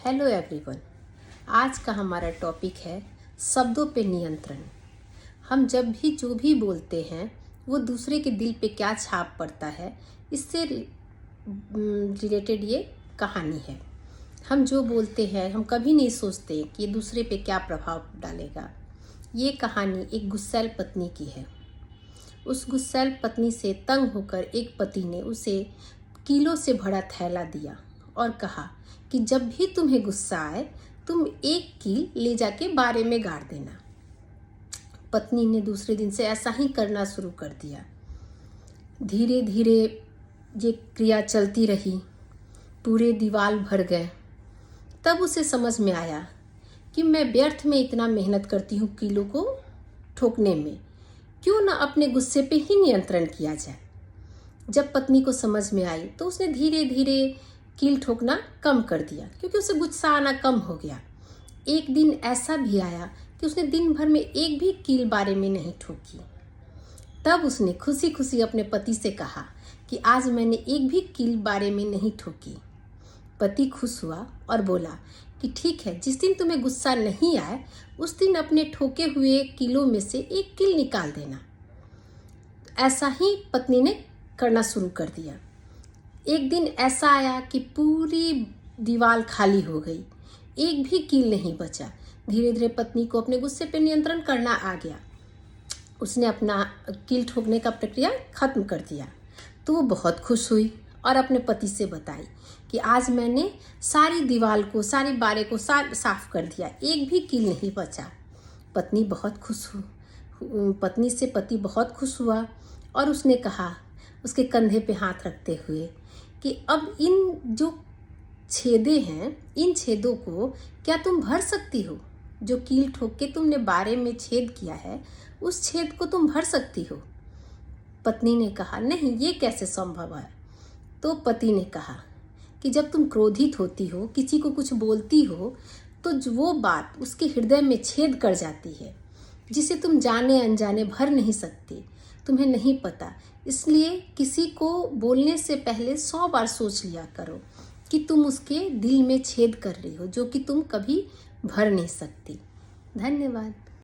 Hello everyone. आज का हमारा टॉपिक है शब्दों पे नियंत्रण। हम जब भी जो भी बोलते हैं वो दूसरे के दिल पे क्या छाप पड़ता है, इससे रिलेटेड ये कहानी है। हम जो बोलते हैं हम कभी नहीं सोचते कि ये दूसरे पे क्या प्रभाव डालेगा। ये कहानी एक गुस्सैल पत्नी की है। उस गुस्सैल पत्नी से तंग होकर एक पति ने उसे कीलों से भरा थैला दिया और कहा कि जब भी तुम्हें गुस्सा आए तुम एक कील ले जाके बारे में गाड़ देना। पत्नी ने दूसरे दिन से ऐसा ही करना शुरू कर दिया। धीरे धीरे ये क्रिया चलती रही, पूरे दीवार भर गए। तब उसे समझ में आया कि मैं व्यर्थ में इतना मेहनत करती हूँ कीलों को ठोकने में, क्यों ना अपने गुस्से पे ही नियंत्रण किया जाए। जब पत्नी को समझ में आई तो उसने धीरे धीरे कील ठोकना कम कर दिया, क्योंकि उसे गुस्सा आना कम हो गया। एक दिन ऐसा भी आया कि उसने दिन भर में एक भी कील बारे में नहीं ठोकी। तब उसने खुशी खुशी अपने पति से कहा कि आज मैंने एक भी कील बारे में नहीं ठोकी। पति खुश हुआ और बोला कि ठीक है, जिस दिन तुम्हें गुस्सा नहीं आए उस दिन अपने ठोके हुए कीलों में से एक कील निकाल देना। ऐसा ही पत्नी ने करना शुरू कर दिया। एक दिन ऐसा आया कि पूरी दीवार खाली हो गई, एक भी कील नहीं बचा। धीरे धीरे पत्नी को अपने गुस्से पे नियंत्रण करना आ गया। उसने अपना कील ठोकने का प्रक्रिया खत्म कर दिया। तो वो बहुत खुश हुई और अपने पति से बताई कि आज मैंने सारी दीवार को, सारी बारे को साफ कर दिया, एक भी कील नहीं बचा। पत्नी से पति बहुत खुश हुआ और उसने कहा, उसके कंधे पे हाथ रखते हुए, कि अब इन जो छेदे हैं, इन छेदों को क्या तुम भर सकती हो? जो कील ठोक के तुमने बारे में छेद किया है उस छेद को तुम भर सकती हो? पत्नी ने कहा, नहीं, ये कैसे संभव है? तो पति ने कहा कि जब तुम क्रोधित होती हो, किसी को कुछ बोलती हो, तो वो बात उसके हृदय में छेद कर जाती है, जिसे तुम जाने अनजाने भर नहीं सकती। तुम्हें नहीं पता, इसलिए किसी को बोलने से पहले 100 बार सोच लिया करो कि तुम उसके दिल में छेद कर रही हो, जो कि तुम कभी भर नहीं सकती। धन्यवाद।